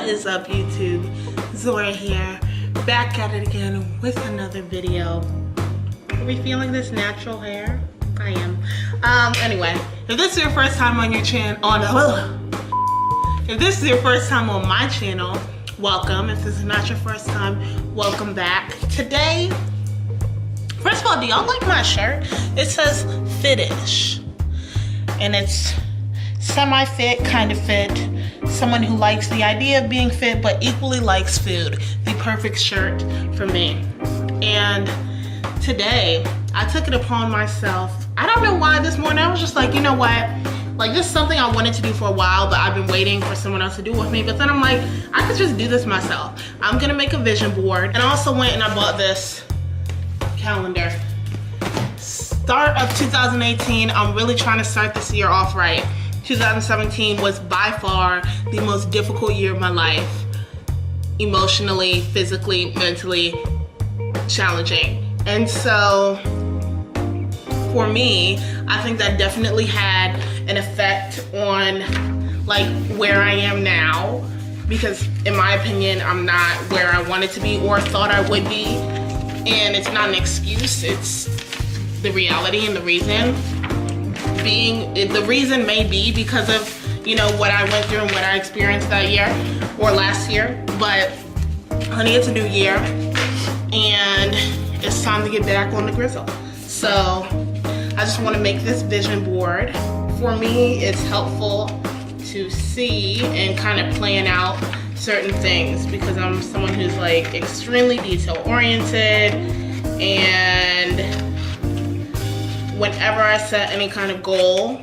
What is up, YouTube? Zora here, back at it again with another video. Are we feeling this natural hair? I am. Anyway, if this is your first time on your channel, if this is your first time on my channel, welcome. If this is not your first time, welcome back. Today, first of all, do y'all like my shirt? It says Fitish, and it's semi-fit, kind of fit. Someone who likes the idea of being fit but equally likes food. The perfect shirt for me. And today I took it upon myself. I don't know why this morning I was just like, you know what? Like, this is something I wanted to do for a while, but I've been waiting for someone else to do it with me. But then I'm like, I could just do this myself. I'm gonna make a vision board. And I also went and I bought this calendar. Start of 2018, I'm really trying to start this year off right. 2017 was by far the most difficult year of my life. Emotionally, physically, mentally challenging. And so for me, I think that definitely had an effect on like where I am now, because in my opinion, I'm not where I wanted to be or thought I would be. And it's not an excuse, it's the reality and the reason. The reason may be because of, you know, what I went through and what I experienced that year or last year. But honey, it's a new year and it's time to get back on the grizzle. So I just want to make this vision board. For me, it's helpful to see and kind of plan out certain things because I'm someone who's like extremely detail oriented, and whenever I set any kind of goal,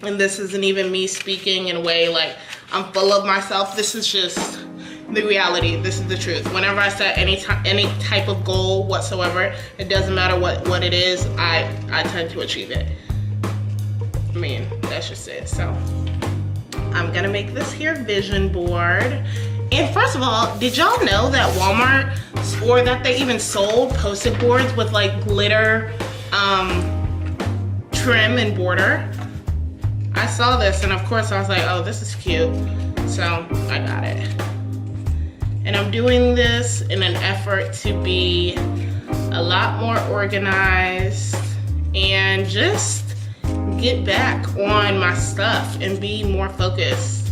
and this isn't even me speaking in a way like I'm full of myself, this is just the reality, this is the truth. Whenever I set any type of goal whatsoever, it doesn't matter what it is, I tend to achieve it. I mean, that's just it. So I'm gonna make this here vision board. And first of all, did y'all know that Walmart, or that they even sold post-it boards with like glitter trim and border? I saw this and of course I was like, oh, this is cute. So I got it. And I'm doing this in an effort to be a lot more organized and just get back on my stuff and be more focused.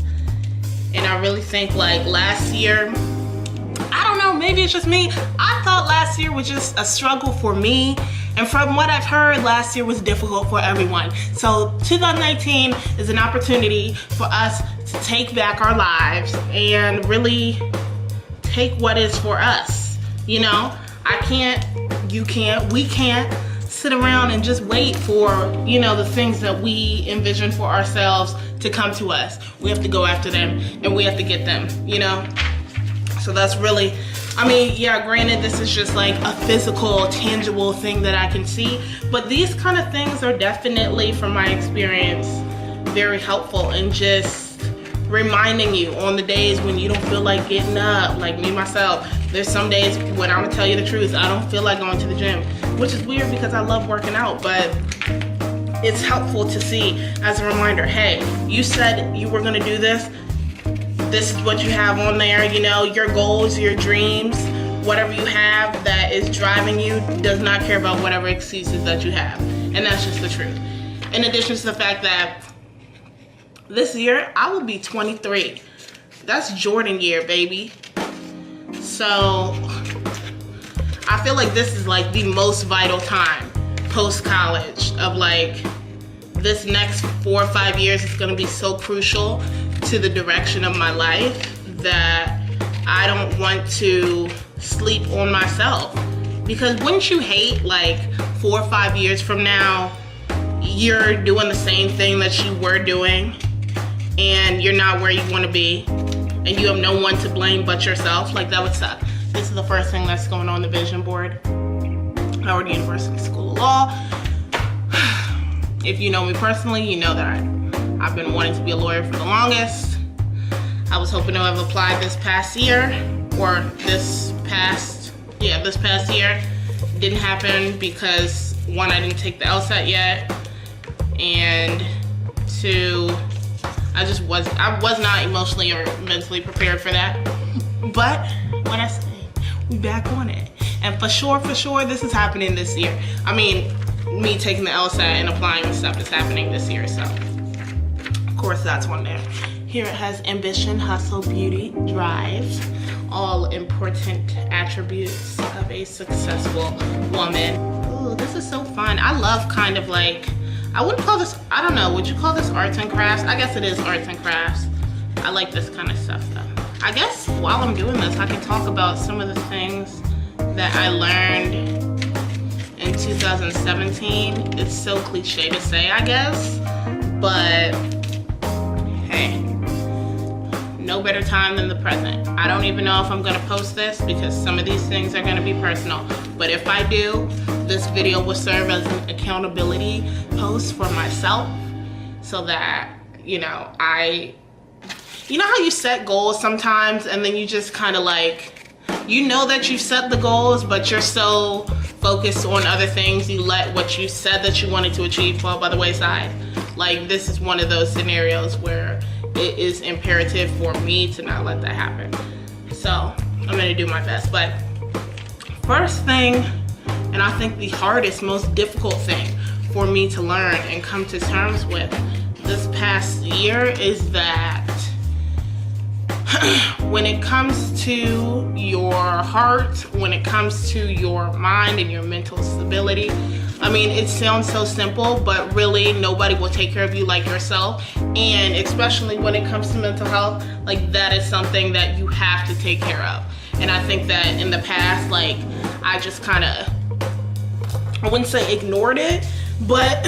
And I really think like last year, I don't know, maybe it's just me. I thought last year was just a struggle for me. And from what I've heard, last year was difficult for everyone. So 2019 is an opportunity for us to take back our lives and really take what is for us. You know, I can't, you can't, we can't sit around and just wait for, you know, the things that we envision for ourselves to come to us. We have to go after them and we have to get them, you know? So that's really, I mean, yeah, granted, this is just like a physical, tangible thing that I can see, but these kind of things are definitely, from my experience, very helpful in just reminding you on the days when you don't feel like getting up. Like me, myself, there's some days when I'm gonna tell you the truth, I don't feel like going to the gym, which is weird because I love working out, but it's helpful to see as a reminder, hey, you said you were gonna do this. This is what you have on there, you know, your goals, your dreams, whatever you have that is driving you does not care about whatever excuses that you have. And that's just the truth. In addition to the fact that this year, I will be 23. That's Jordan year, baby. So I feel like this is like the most vital time post-college of like, this next 4 or 5 years is gonna be so crucial to the direction of my life that I don't want to sleep on myself. Because wouldn't you hate like 4 or 5 years from now, you're doing the same thing that you were doing and you're not where you want to be and you have no one to blame but yourself? Like, that would suck. This is the first thing that's going on the vision board. Howard University School of Law. If you know me personally, you know that I've been wanting to be a lawyer for the longest. I was hoping to have applied this past year, or this past year. Didn't happen because 1, I didn't take the LSAT yet, and 2, I I was not emotionally or mentally prepared for that. But when I say we back on it, and for sure, this is happening this year. I mean, me taking the LSAT and applying the stuff is happening this year, so of course that's one there. Here it has ambition, hustle, beauty, drive, all important attributes of a successful woman. Ooh, this is so fun. I love kind of like, I wouldn't call this, I don't know, would you call this arts and crafts? I guess it is arts and crafts. I like this kind of stuff though. I guess while I'm doing this, I can talk about some of the things that I learned in 2017. It's so cliche to say, I guess, but hey, no better time than the present. I don't even know if I'm gonna post this because some of these things are gonna be personal, but if I do, this video will serve as an accountability post for myself so that, you know how you set goals sometimes and then you just kind of like, you know that you set the goals, but you're so focused on other things, you let what you said that you wanted to achieve fall by the wayside. Like, this is one of those scenarios where it is imperative for me to not let that happen. So I'm gonna do my best. But first thing, and I think the hardest, most difficult thing for me to learn and come to terms with this past year is that when it comes to your heart, when it comes to your mind and your mental stability, I mean, it sounds so simple, but really nobody will take care of you like yourself. And especially when it comes to mental health, like, that is something that you have to take care of. And I think that in the past, like, I just kind of, I wouldn't say ignored it, but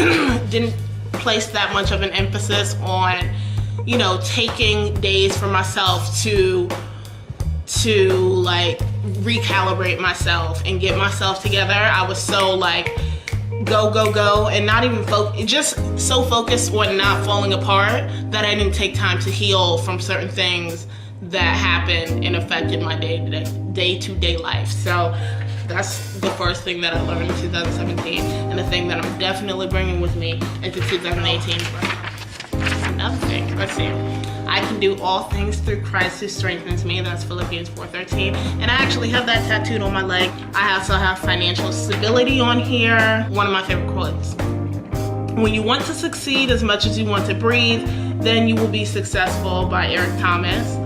didn't place that much of an emphasis on, you know, taking days for myself to like recalibrate myself and get myself together. I was so like go and not even just so focused on not falling apart that I didn't take time to heal from certain things that happened and affected my day-to-day life. So that's the first thing that I learned in 2017, and the thing that I'm definitely bringing with me into 2018. Another thing, let's see. I can do all things through Christ who strengthens me. That's Philippians 4:13. And I actually have that tattooed on my leg. I also have financial stability on here. One of my favorite quotes. When you want to succeed as much as you want to breathe, then you will be successful, by Eric Thomas.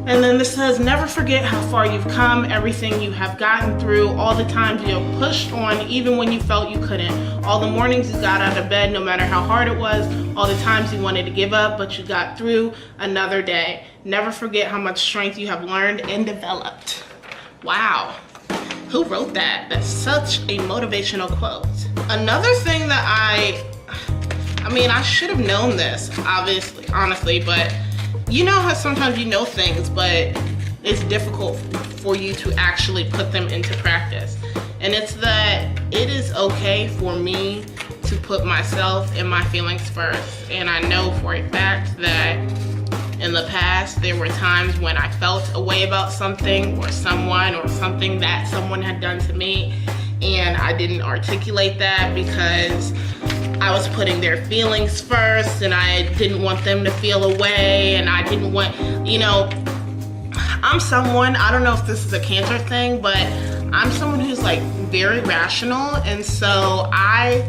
And then this says, never forget how far you've come, everything you have gotten through, all the times you have pushed on even when you felt you couldn't, all the mornings you got out of bed no matter how hard it was, all the times you wanted to give up but you got through another day. Never forget how much strength you have learned and developed. Wow, who wrote that? That's such a motivational quote. Another thing that I mean, I should have known this, obviously, honestly, but you know how sometimes you know things, but it's difficult for you to actually put them into practice. And it's that it is okay for me to put myself and my feelings first. And I know for a fact that in the past, there were times when I felt a way about something or someone or something that someone had done to me, and I didn't articulate that because I was putting their feelings first, and I didn't want them to feel away, and I didn't want, you know, I'm someone, I don't know if this is a Cancer thing, but I'm someone who's like very rational, and so I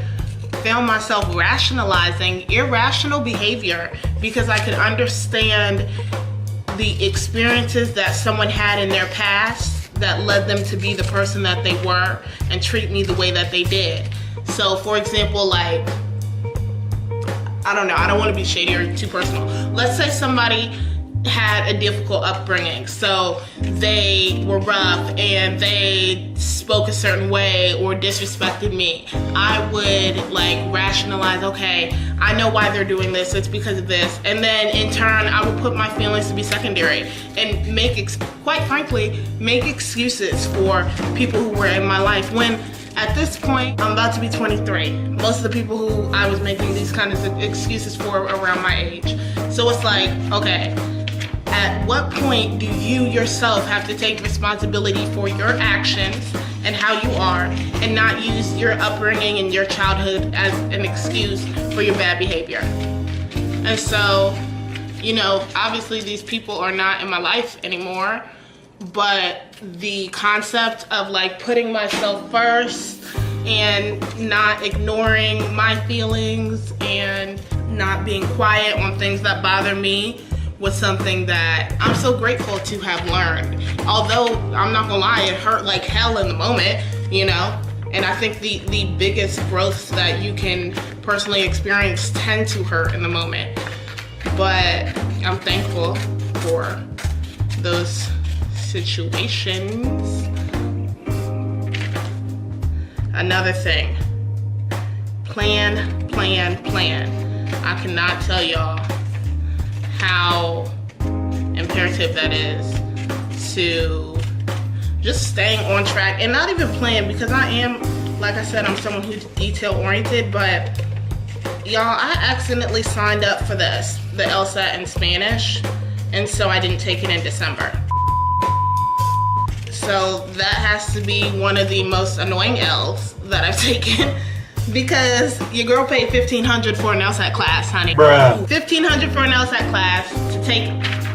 found myself rationalizing irrational behavior because I could understand the experiences that someone had in their past that led them to be the person that they were and treat me the way that they did. So for example, like, I don't know, I don't want to be shady or too personal. Let's say somebody had a difficult upbringing, so they were rough and they spoke a certain way or disrespected me. I would like rationalize, okay, I know why they're doing this, it's because of this, and then in turn I would put my feelings to be secondary and quite frankly make excuses for people who were in my life, when at this point I'm about to be 23. Most of the people who I was making these kind of excuses for were around my age. So it's like, okay, at what point do you yourself have to take responsibility for your actions and how you are, and not use your upbringing and your childhood as an excuse for your bad behavior? And so you know, obviously these people are not in my life anymore, but the concept of like putting myself first and not ignoring my feelings and not being quiet on things that bother me was something that I'm so grateful to have learned. Although, I'm not gonna lie, it hurt like hell in the moment, you know? And I think the biggest growths that you can personally experience tend to hurt in the moment. But I'm thankful for those situations. Another thing, plan, plan, plan. I cannot tell y'all how imperative that is to just staying on track and not even playing, because I am, like I said, I'm someone who's detail oriented, but y'all, I accidentally signed up for this, the LSAT in Spanish, and so I didn't take it in December. So that has to be one of the most annoying L's that I've taken, because your girl paid $1,500 for an LSAT class, honey. Bruh. $1,500 for an LSAT class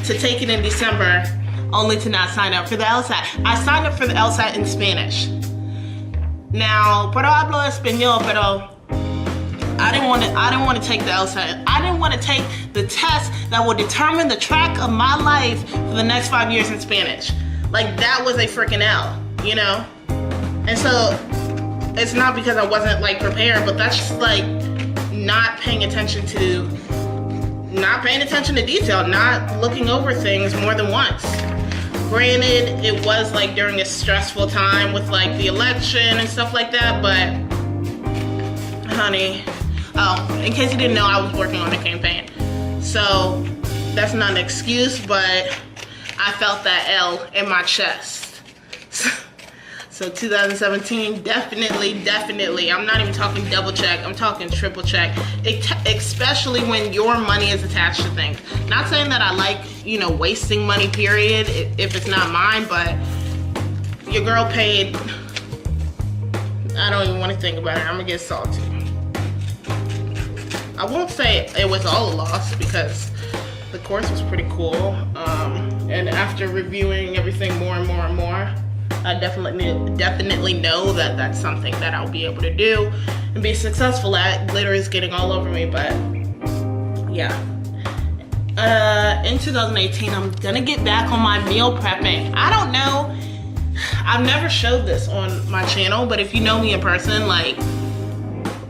to take it in December, only to not sign up for the LSAT. I signed up for the LSAT in Spanish. Now, pero hablo español, pero I didn't want to take the LSAT. I didn't want to take the test that will determine the track of my life for the next 5 years in Spanish. Like, that was a freaking L, you know? And so, it's not because I wasn't like prepared, but that's just like not paying attention to detail, not looking over things more than once. Granted, it was like during a stressful time with like the election and stuff like that, but honey, oh, in case you didn't know, I was working on a campaign. So that's not an excuse, but I felt that L in my chest. So 2017, definitely, I'm not even talking double check, I'm talking triple check, especially when your money is attached to things. Not saying that I like, you know, wasting money, period, if it's not mine, but your girl paid, I don't even want to think about it, I'm gonna get salty. I won't say it was all a loss, because the course was pretty cool, and after reviewing everything more and more and more, I definitely know that that's something that I'll be able to do and be successful at. Glitter is getting all over me, but yeah. In 2018, I'm gonna get back on my meal prepping. I don't know, I've never showed this on my channel, but if you know me in person, like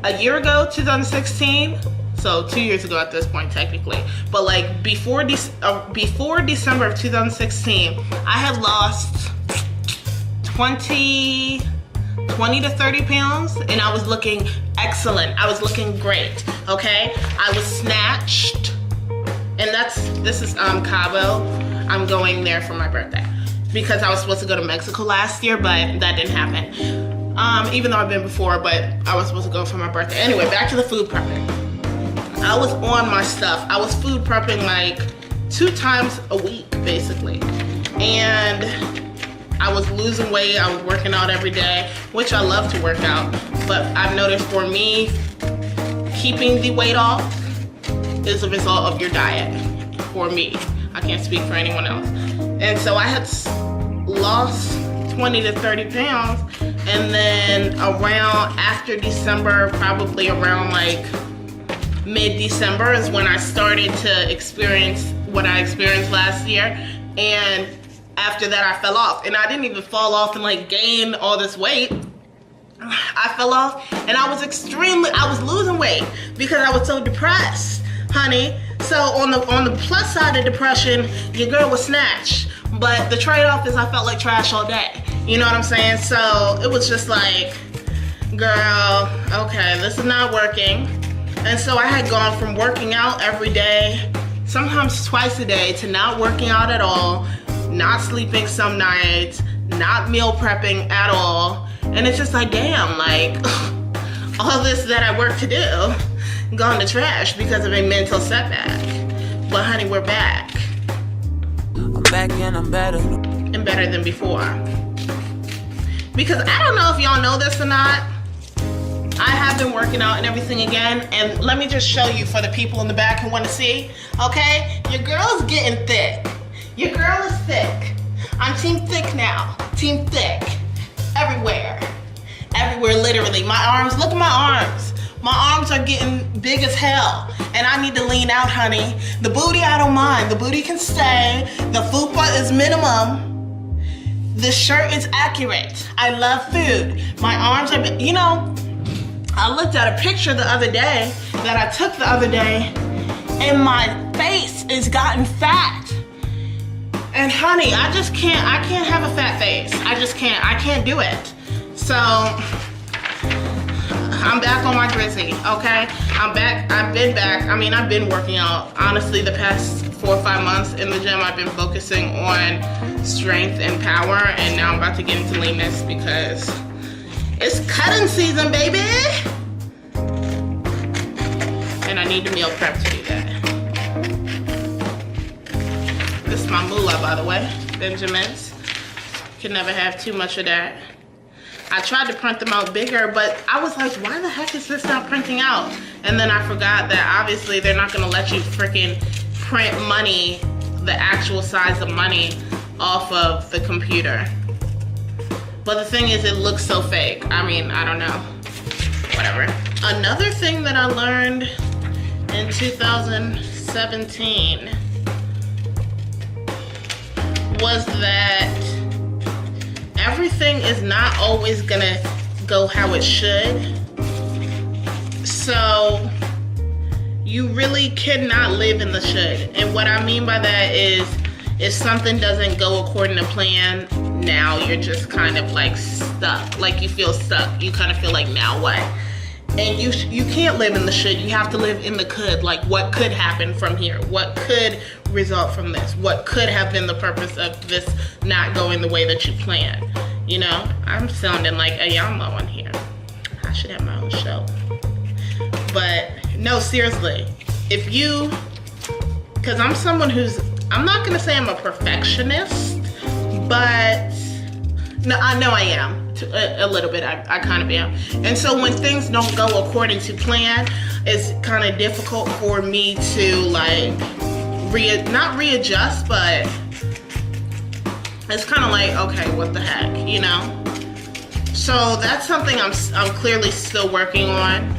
a year ago, 2016, so 2 years ago at this point technically, but like before December of 2016, I had lost 20 to 30 pounds, and I was looking excellent. I was looking great, okay? I was snatched, and this is Cabo. I'm going there for my birthday, because I was supposed to go to Mexico last year, but that didn't happen. Even though I've been before, but I was supposed to go for my birthday. Anyway, back to the food prepping. I was on my stuff. I was food prepping like 2 times a week, basically. And I was losing weight, I was working out every day, which I love to work out, but I've noticed for me, keeping the weight off is a result of your diet, for me. I can't speak for anyone else. And so I had lost 20 to 30 pounds, and then around after December, probably around like mid-December is when I started to experience what I experienced last year, and after that I fell off. And I didn't even fall off and like gain all this weight. I fell off, and I was losing weight because I was so depressed, honey. So on the plus side of depression, your girl was snatched, but the trade-off is I felt like trash all day. You know what I'm saying? So it was just like, girl, okay, this is not working. And so I had gone from working out every day, sometimes twice a day, to not working out at all, not sleeping some nights, not meal prepping at all. And it's just like, damn, like all this that I work to do gone to trash because of a mental setback. But honey, we're back. I'm back and I'm better. And better than before. Because I don't know if y'all know this or not, I have been working out and everything again, and let me just show you for the people in the back who want to see, okay? Your girl's getting thick. Your girl is thick. I'm team thick now. Team thick. Everywhere. Everywhere, literally. My arms, look at my arms. My arms are getting big as hell, and I need to lean out, honey. The booty, I don't mind. The booty can stay. The fupa is minimum. The shirt is accurate. I love food. My arms are, you know, I looked at a picture the other day that I took the other day, and my face is gotten fat. And honey, I can't have a fat face. I just can't, I can't do it. So, I'm back on my grizzy, okay? I'm back, I've been working out. Honestly, the past 4 or 5 months in the gym, I've been focusing on strength and power, and now I'm about to get into leanness because it's cutting season, baby! And I need to meal prep to do that. This is my moolah, by the way, Benjamin's. Can never have too much of that. I tried to print them out bigger, but I was like, why the heck is this not printing out? And then I forgot that obviously they're not gonna let you freaking print money, the actual size of money, off of the computer. But the thing is, it looks so fake. I mean, I don't know, whatever. Another thing that I learned in 2017 was that everything is not always gonna go how it should. So you really cannot live in the should. And what I mean by that is, if something doesn't go according to plan, now you're just kind of like stuck. Like you feel stuck. You kind of feel like, now what? And you can't live in the should. You have to live in the could. Like, what could happen from here? What could result from this? What could have been the purpose of this not going the way that you planned? You know, I'm sounding like a Yamo on here. I should have my own show. But no, seriously, if you, because I'm someone who's, I'm not gonna say I'm a perfectionist, but no, I know I am. A little bit, I kind of am. And so when things don't go according to plan, it's kind of difficult for me to like, not readjust, but it's kind of like, okay, what the heck, you know? So that's something I'm clearly still working on,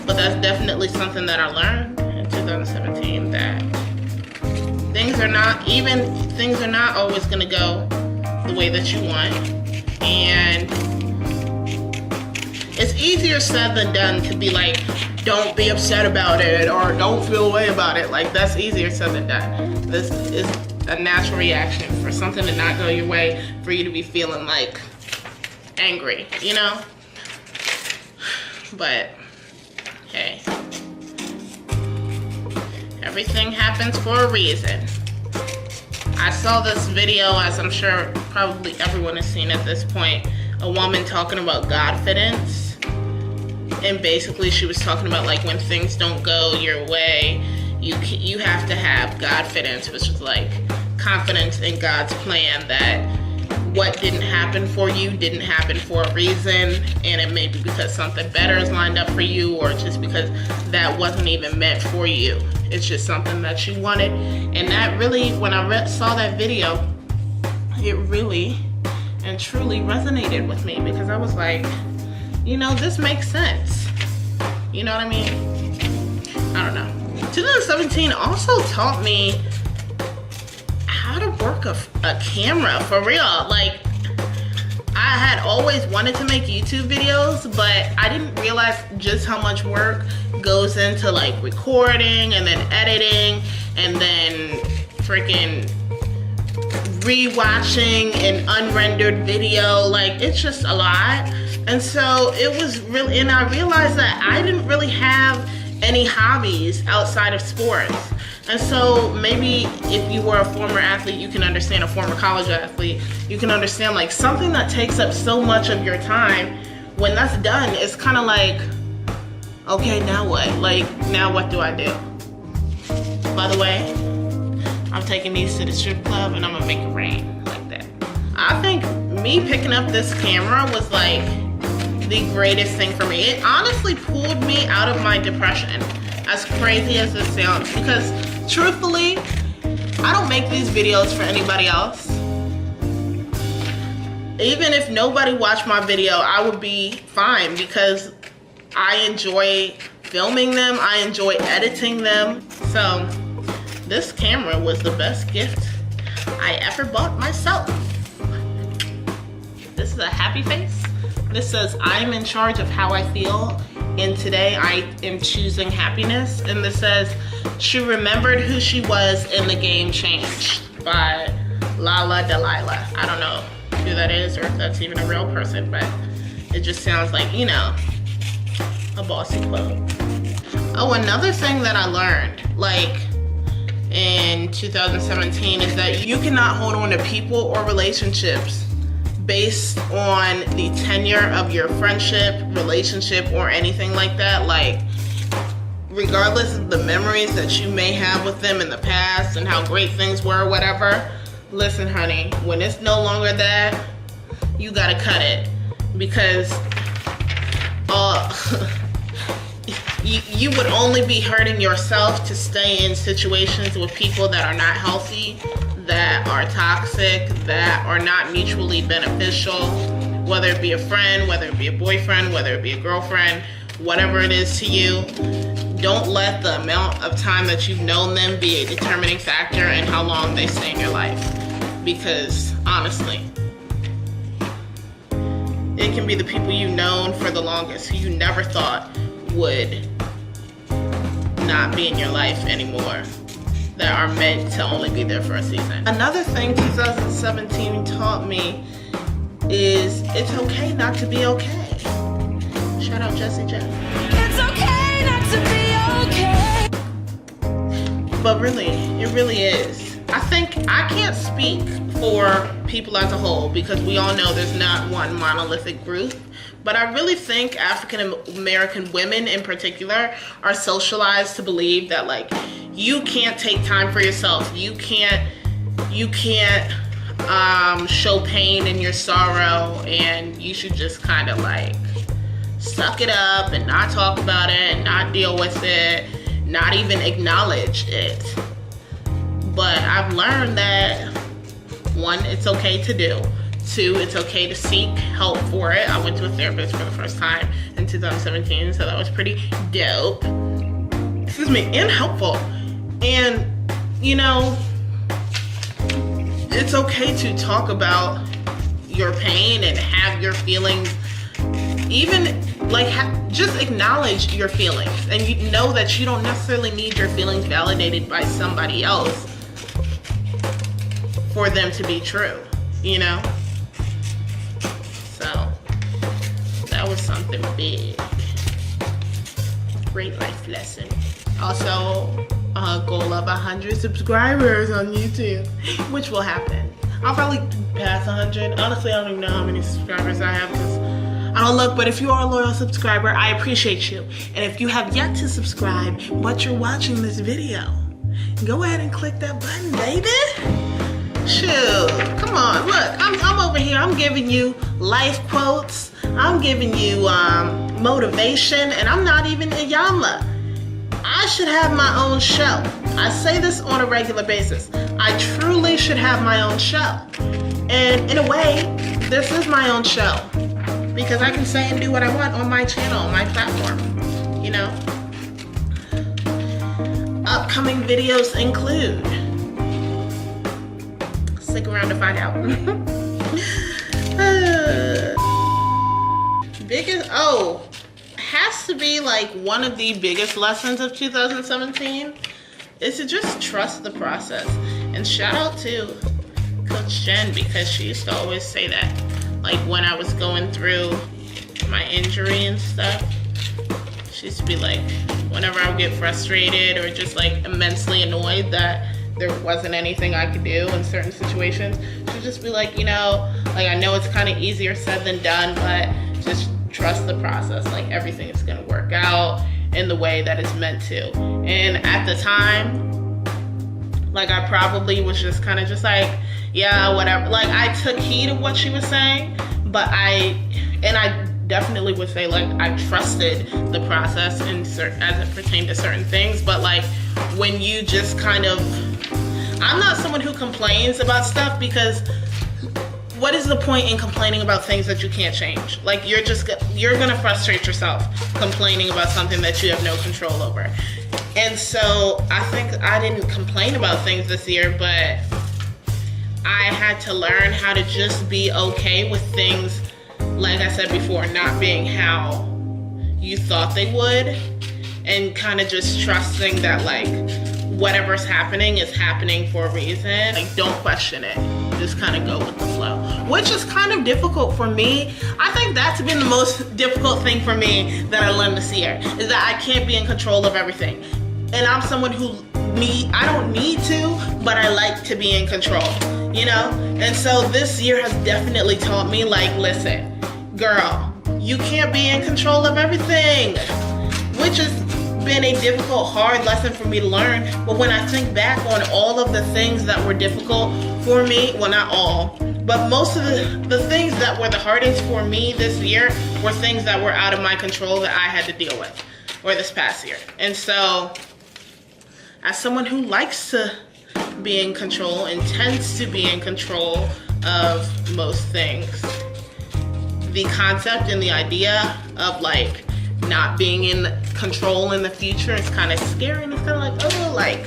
but that's definitely something that I learned in 2017, that things are not always gonna go the way that you want. And it's easier said than done to be like, don't be upset about it or don't feel a way about it. Like, that's easier said than done. This is a natural reaction for something to not go your way, for you to be feeling like angry, you know? But hey, everything happens for a reason. I saw this video, as I'm sure probably everyone has seen at this point, a woman talking about Godfidence. And basically she was talking about like when things don't go your way, you have to have Godfidence, which is like confidence in God's plan, that what didn't happen for you didn't happen for a reason, and it may be because something better is lined up for you, or just because that wasn't even meant for you. It's just something that you wanted. And that really, when I saw that video, it really and truly resonated with me, because I was like, you know, this makes sense. You know what I mean? I don't know. 2017 also taught me how to work a camera, for real. Like, I had always wanted to make YouTube videos, but I didn't realize just how much work goes into like recording and then editing and then freaking rewatching an unrendered video. Like, it's just a lot. And so it was really, and I realized that I didn't really have any hobbies outside of sports. And so maybe if you were a former athlete, you can understand, a former college athlete, you can understand like something that takes up so much of your time, when that's done, it's kind of like, okay, now what? Like, now what do I do? By the way, I'm taking these to the strip club and I'm gonna make it rain like that. I think me picking up this camera was like the greatest thing for me. It honestly pulled me out of my depression, as crazy as this sounds, because truthfully, I don't make these videos for anybody else. Even if nobody watched my video, I would be fine because I enjoy filming them, I enjoy editing them. So this camera was the best gift I ever bought myself. This is a happy face. This says, I'm in charge of how I feel, and today I am choosing happiness. And this says, she remembered who she was and the game changed, by Lala Delilah. I don't know who that is or if that's even a real person, but it just sounds like, you know, a bossy quote. Oh, another thing that I learned, like in 2017, is that you cannot hold on to people or relationships based on the tenure of your friendship, relationship, or anything like that. Like, regardless of the memories that you may have with them in the past and how great things were or whatever, listen, honey, when it's no longer that, you gotta cut it, because you would only be hurting yourself to stay in situations with people that are not healthy, that are toxic, that are not mutually beneficial, whether it be a friend, whether it be a boyfriend, whether it be a girlfriend, whatever it is to you. Don't let the amount of time that you've known them be a determining factor in how long they stay in your life. Because honestly, it can be the people you've known for the longest who you never thought would not be in your life anymore, that are meant to only be there for a season. Another thing 2017 taught me is it's okay not to be okay. Shout out Jessie J. It's okay not to be okay. But really, it really is. I think I can't speak for people as a whole because we all know there's not one monolithic group. But I really think African American women in particular are socialized to believe that, like, you can't take time for yourself. You can't show pain in your sorrow, and you should just kind of like suck it up and not talk about it and not deal with it, not even acknowledge it. But I've learned that, one, it's okay to do. Two, it's okay to seek help for it. I went to a therapist for the first time in 2017, so that was pretty dope. Excuse me, and helpful. And, you know, it's okay to talk about your pain and have your feelings, even like just acknowledge your feelings, and you know that you don't necessarily need your feelings validated by somebody else for them to be true, you know? So that was something big. Great life lesson. Also, a goal of 100 subscribers on YouTube, which will happen. I'll probably pass 100. Honestly, I don't even know how many subscribers I have because I don't look, but if you are a loyal subscriber, I appreciate you. And if you have yet to subscribe, but you're watching this video, go ahead and click that button, baby. Shoot, come on, look, I'm over here, I'm giving you life quotes, I'm giving you motivation, and I'm not even a Yama. I should have my own show. I say this on a regular basis. I truly should have my own show. And in a way, this is my own show, because I can say and do what I want on my channel, on my platform, you know? Upcoming videos include, stick around to find out. Has to be like one of the biggest lessons of 2017 is to just trust the process. And shout out to Coach Jen, because she used to always say that, like when I was going through my injury and stuff, she used to be like, whenever I would get frustrated or just like immensely annoyed that there wasn't anything I could do in certain situations, she'd just be like, you know, like, I know it's kind of easier said than done, but just trust the process. Like, everything is gonna work out in the way that it's meant to. And at the time, like, I probably was just kind of just like, yeah, whatever. Like, I took heed of what she was saying, but I definitely would say like I trusted the process as it pertained to certain things, but like when you just kind of, I'm not someone who complains about stuff, because what is the point in complaining about things that you can't change? Like you're gonna frustrate yourself complaining about something that you have no control over. And so I think I didn't complain about things this year, but I had to learn how to just be okay with things, like I said before, not being how you thought they would, and kind of just trusting that like whatever's happening is happening for a reason. Like don't question it, just kind of go with the flow, which is kind of difficult for me. I think that's been the most difficult thing for me that I learned this year, is that I can't be in control of everything. And I'm someone who I don't need to, but I like to be in control, you know? And so this year has definitely taught me like, listen, girl, you can't be in control of everything, which has been a difficult, hard lesson for me to learn. But when I think back on all of the things that were difficult for me, well, not all, but most of the things that were the hardest for me this year were things that were out of my control that I had to deal with, or this past year. And so, as someone who likes to be in control and tends to be in control of most things, the concept and the idea of like not being in control in the future is kind of scary, and it's kind of like, oh, like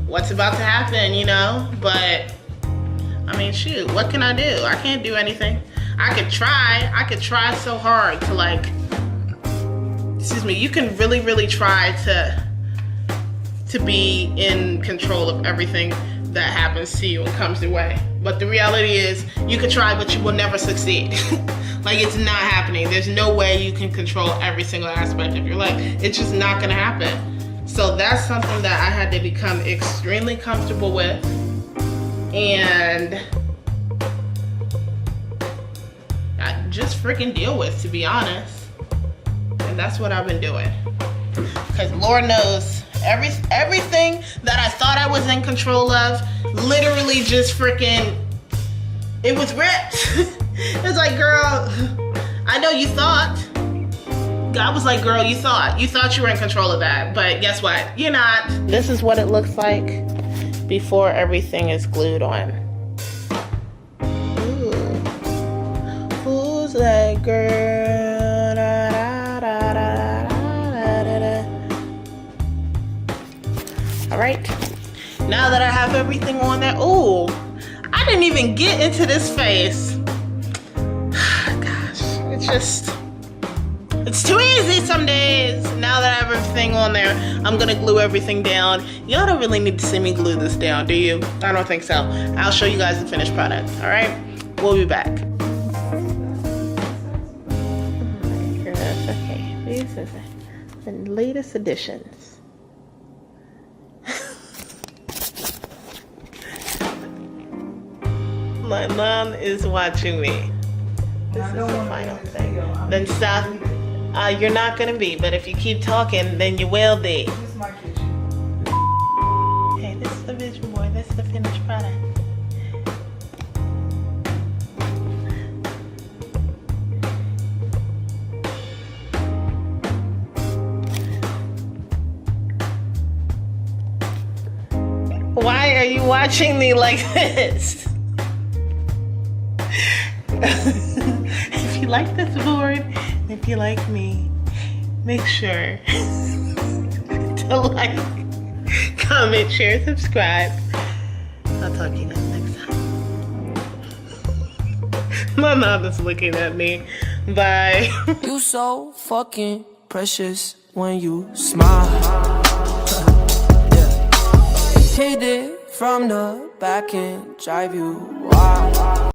what's about to happen, you know? But I mean, shoot, what can I do? I can't do anything. I could try so hard to like, excuse me, you can really, really try to be in control of everything that happens to you and comes your way. But the reality is, you can try, but you will never succeed. Like, it's not happening. There's no way you can control every single aspect of your life. It's just not gonna happen. So that's something that I had to become extremely comfortable with, and I just freaking deal with, to be honest. And that's what I've been doing. Because Lord knows, everything that I thought I was in control of, literally just freaking, it was ripped. It's like, girl, I know you thought. God was like, girl, you thought you were in control of that, but guess what? You're not. This is what it looks like before everything is glued on. Ooh. Who's that girl? Da, da, da, da, da, da, da. All right, now that I have everything on there, ooh, I didn't even get into this face. Gosh, it's too easy some days. Now that I have everything on there, I'm gonna glue everything down. Y'all don't really need to see me glue this down, do you? I don't think so. I'll show you guys the finished product, all right? We'll be back. Okay, these are the latest additions. My mom is watching me. This is the final thing. Then stop. You're not gonna be, but if you keep talking, then you will be. This is my kitchen. Okay, this is the vision board. This is the finished product. Why are you watching me like this? If you like this board, if you like me, make sure to like, comment, share, subscribe. I'll talk to you guys next time. My mom is looking at me. Bye. You so fucking precious when you smile. Yeah. Hit it from the back and drive you wild.